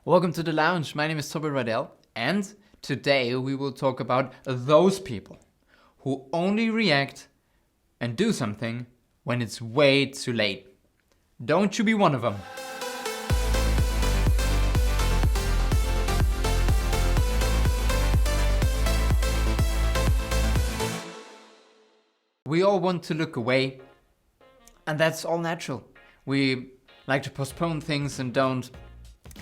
Welcome to the lounge. My name is Toby Roydell, and today we will talk about those people who only react and do something when it's way too late. Don't you be one of them. We all want to look away, and that's all natural. We like to postpone things and don't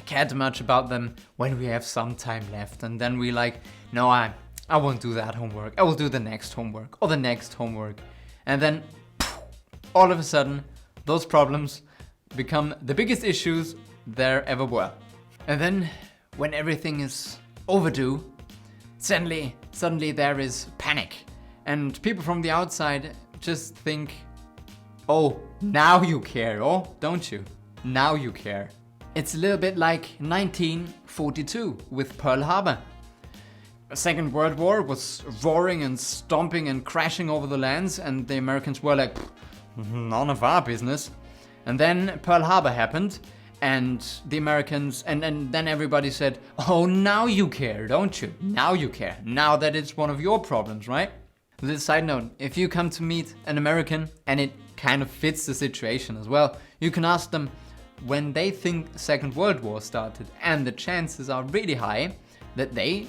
care too much about them when we have some time left, and then we no, I won't do that homework. I will do the next homework or the next homework, and then all of a sudden those problems become the biggest issues there ever were. And then when everything is overdue, suddenly there is panic, and people from the outside just think, oh, now you care, oh, don't you? Now you care. It's a little bit like 1942 with Pearl Harbor. The Second World War was roaring and stomping and crashing over the lands, and the Americans were like, none of our business. And then Pearl Harbor happened, and the Americans, and then everybody said, oh, now you care, don't you? Now you care. Now that it's one of your problems, right? Little side note, if you come to meet an American and it kind of fits the situation as well, you can ask them when they think the Second World War started, and the chances are really high that they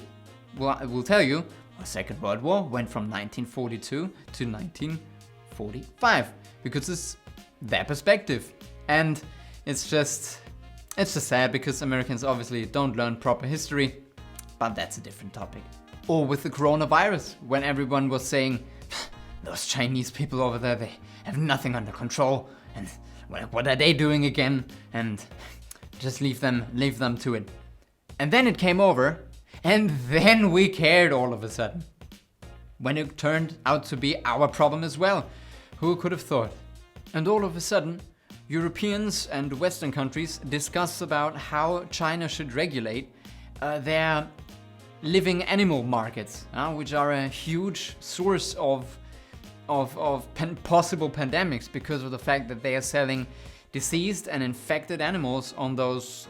will tell you the Second World War went from 1942 to 1945, because it's their perspective. And it's just sad because Americans obviously don't learn proper history, but that's a different topic. Or with the coronavirus, when everyone was saying, those Chinese people over there, they have nothing under control, and what are they doing again? And just leave them to it. And then it came over, and then we cared all of a sudden, when it turned out to be our problem as well. Who could have thought? And all of a sudden, Europeans and Western countries discuss about how China should regulate their living animal markets, which are a huge source of possible pandemics, because of the fact that they are selling diseased and infected animals on those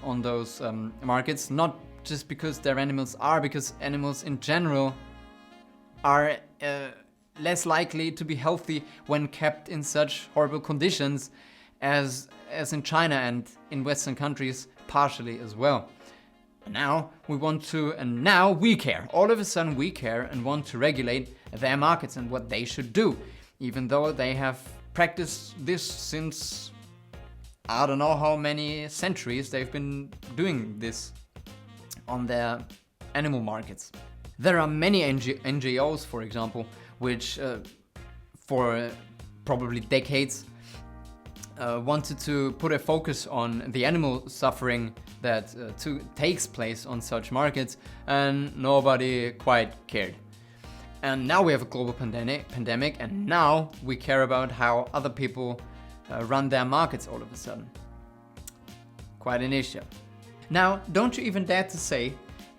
markets, not just because they're animals, because animals in general are less likely to be healthy when kept in such horrible conditions as in China and in Western countries partially as well. Now we care. All of a sudden we care and want to regulate their markets and what they should do, even though they have practiced this since I don't know how many centuries they've been doing this on their animal markets. There are many NGOs, for example, which for probably decades wanted to put a focus on the animal suffering that takes place on such markets, and nobody quite cared. And now we have a global pandemic, and now we care about how other people run their markets all of a sudden. Quite an issue. Now, don't you even dare to say,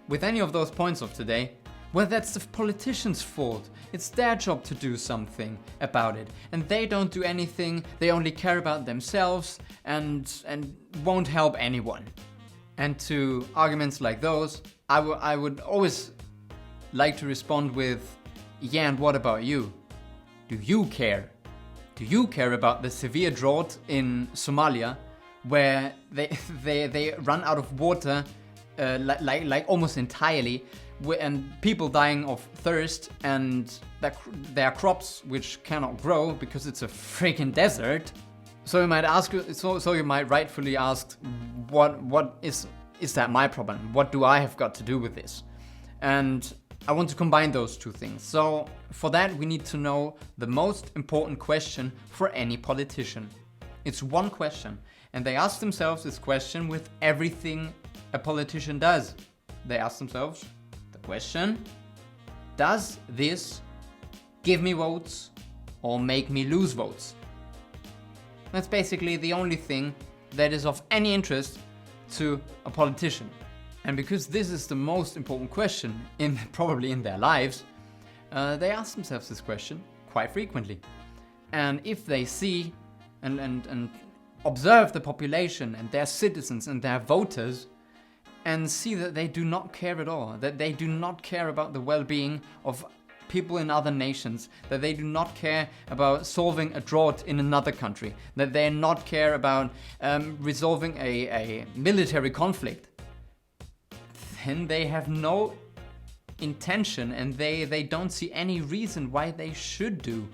with any of those points of today, well, that's the politicians' fault. It's their job to do something about it, and they don't do anything. They only care about themselves and won't help anyone. And to arguments like those, I would always like to respond with, yeah, and what about you? Do you care? Do you care about the severe drought in Somalia, where they run out of water like almost entirely, and people dying of thirst, and their crops which cannot grow because it's a freaking desert? So you might ask, so you might rightfully ask, what is that my problem? What do I have got to do with this? And I want to combine those two things. So for that, we need to know the most important question for any politician. It's one question, and they ask themselves this question with everything a politician does. They ask themselves the question, does this give me votes or make me lose votes? That's basically the only thing that is of any interest to a politician. And because this is the most important question probably in their lives, they ask themselves this question quite frequently. And if they see and observe the population and their citizens and their voters and see that they do not care at all, that they do not care about the well-being of people in other nations, that they do not care about solving a drought in another country, that they not care about resolving a military conflict, then they have no intention, and they don't see any reason why they should do.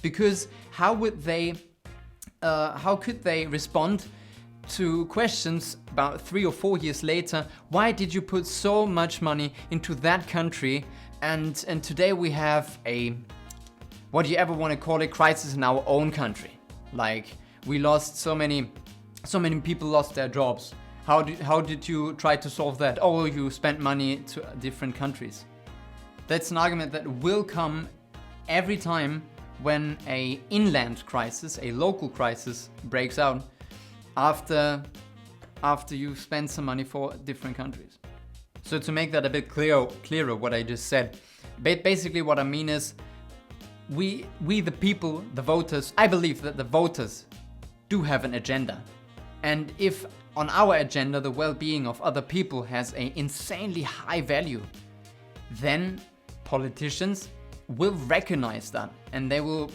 Because how could they respond to questions about 3 or 4 years later? Why did you put so much money into that country, and today we have a, what do you ever want to call it, crisis in our own country? Like, we lost so many people lost their jobs. How did you try to solve that? Oh, you spent money to different countries. That's an argument that will come every time when a inland crisis, a local crisis breaks out after you've spent some money for different countries. So to make that a bit clearer what I just said, basically what I mean is we the people, the voters, I believe that the voters do have an agenda. And if on our agenda the well-being of other people has an insanely high value, then politicians will recognize that, and they will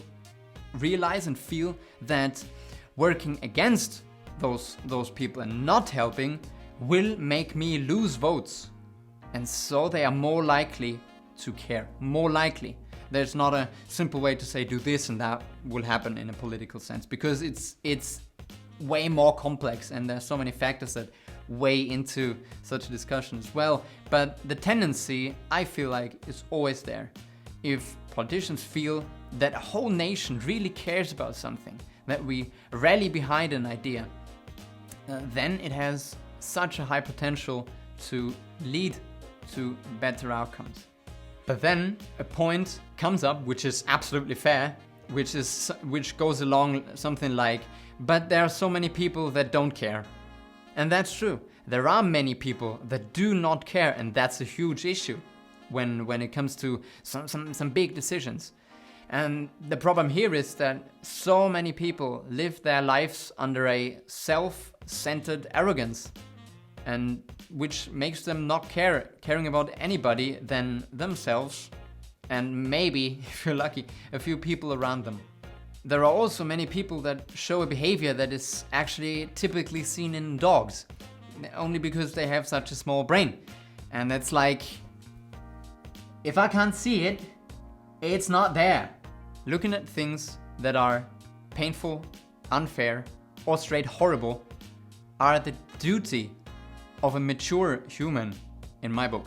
realize and feel that working against those people and not helping will make me lose votes. And so they are more likely to care, more likely. There's not a simple way to say do this and that will happen in a political sense, because it's way more complex, and there's so many factors that weigh into such a discussion as well. But the tendency, I feel like, is always there. If politicians feel that a whole nation really cares about something, that we rally behind an idea, then it has such a high potential to lead to better outcomes. But then a point comes up, which is absolutely fair, which goes along something like, but there are so many people that don't care. And that's true. There are many people that do not care, and that's a huge issue when it comes to some big decisions. And the problem here is that so many people live their lives under a self-centered arrogance, and which makes them not caring about anybody than themselves and maybe, if you're lucky, a few people around them. There are also many people that show a behavior that is actually typically seen in dogs, only because they have such a small brain. And it's like, if I can't see it, it's not there. Looking at things that are painful, unfair, or straight horrible are the duty of a mature human, in my book.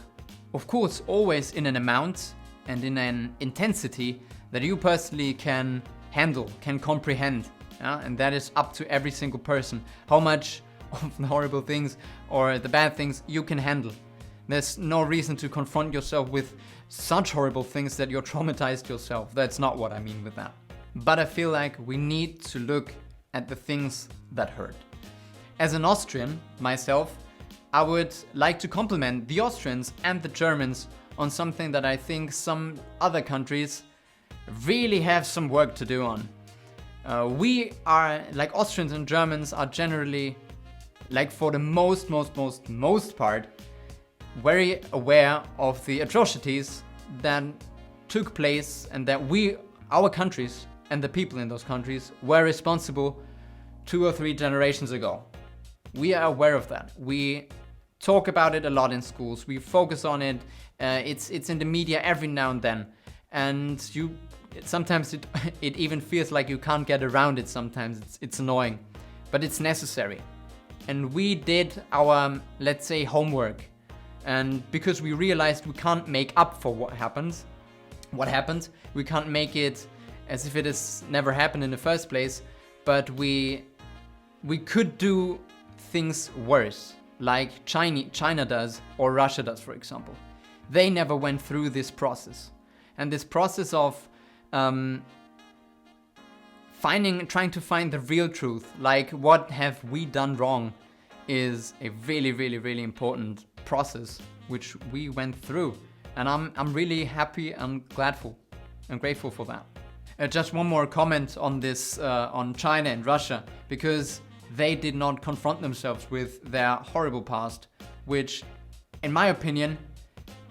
Of course, always in an amount and in an intensity that you personally can handle, can comprehend. And that is up to every single person, how much of the horrible things or the bad things you can handle. There's no reason to confront yourself with such horrible things that you're traumatized yourself. That's not what I mean with that. But I feel like we need to look at the things that hurt. As an Austrian myself, I would like to compliment the Austrians and the Germans on something that I think some other countries really have some work to do on. We are, like Austrians and Germans, are generally, like for the most part, very aware of the atrocities that took place and that our countries and the people in those countries were responsible 2 or 3 generations ago. We are aware of that. We talk about it a lot in schools. We focus on it. It's in the media every now and then. And sometimes it even feels like you can't get around it sometimes. It's annoying. But it's necessary. And we did our, let's say, homework. And because we realized we can't make up for what happened, we can't make it as if it has never happened in the first place, but we could do things worse, like China does, or Russia does, for example. They never went through this process. And this process of trying to find the real truth, like what have we done wrong, is a really, really, really important process which we went through. And I'm really happy and grateful for that. Just one more comment on this, on China and Russia, because they did not confront themselves with their horrible past. which, in my opinion,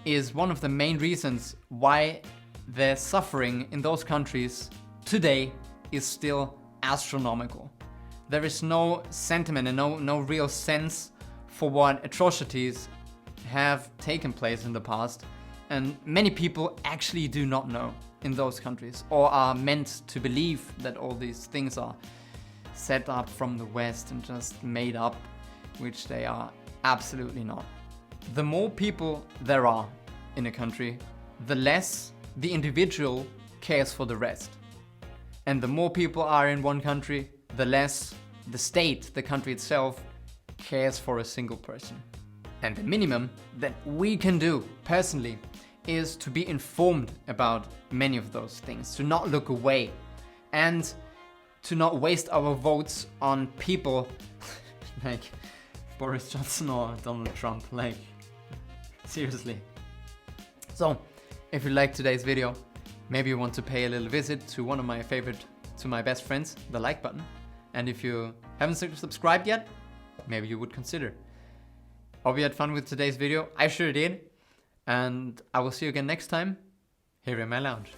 is one of the main reasons why the suffering in those countries today is still astronomical. There is no sentiment and no real sense for what atrocities have taken place in the past, and many people actually do not know in those countries, or are meant to believe that all these things are set up from the West and just made up, which they are absolutely not. The more people there are in a country, the less the individual cares for the rest. And the more people are in one country, the less the state, the country itself, cares for a single person. And the minimum that we can do personally is to be informed about many of those things, to not look away, and to not waste our votes on people like Boris Johnson or Donald Trump. Like, seriously. So, if you liked today's video, maybe you want to pay a little visit to one of my to my best friends, the like button. And if you haven't subscribed yet, maybe you would consider. Hope you had fun with today's video. I sure did. And I will see you again next time here in my lounge.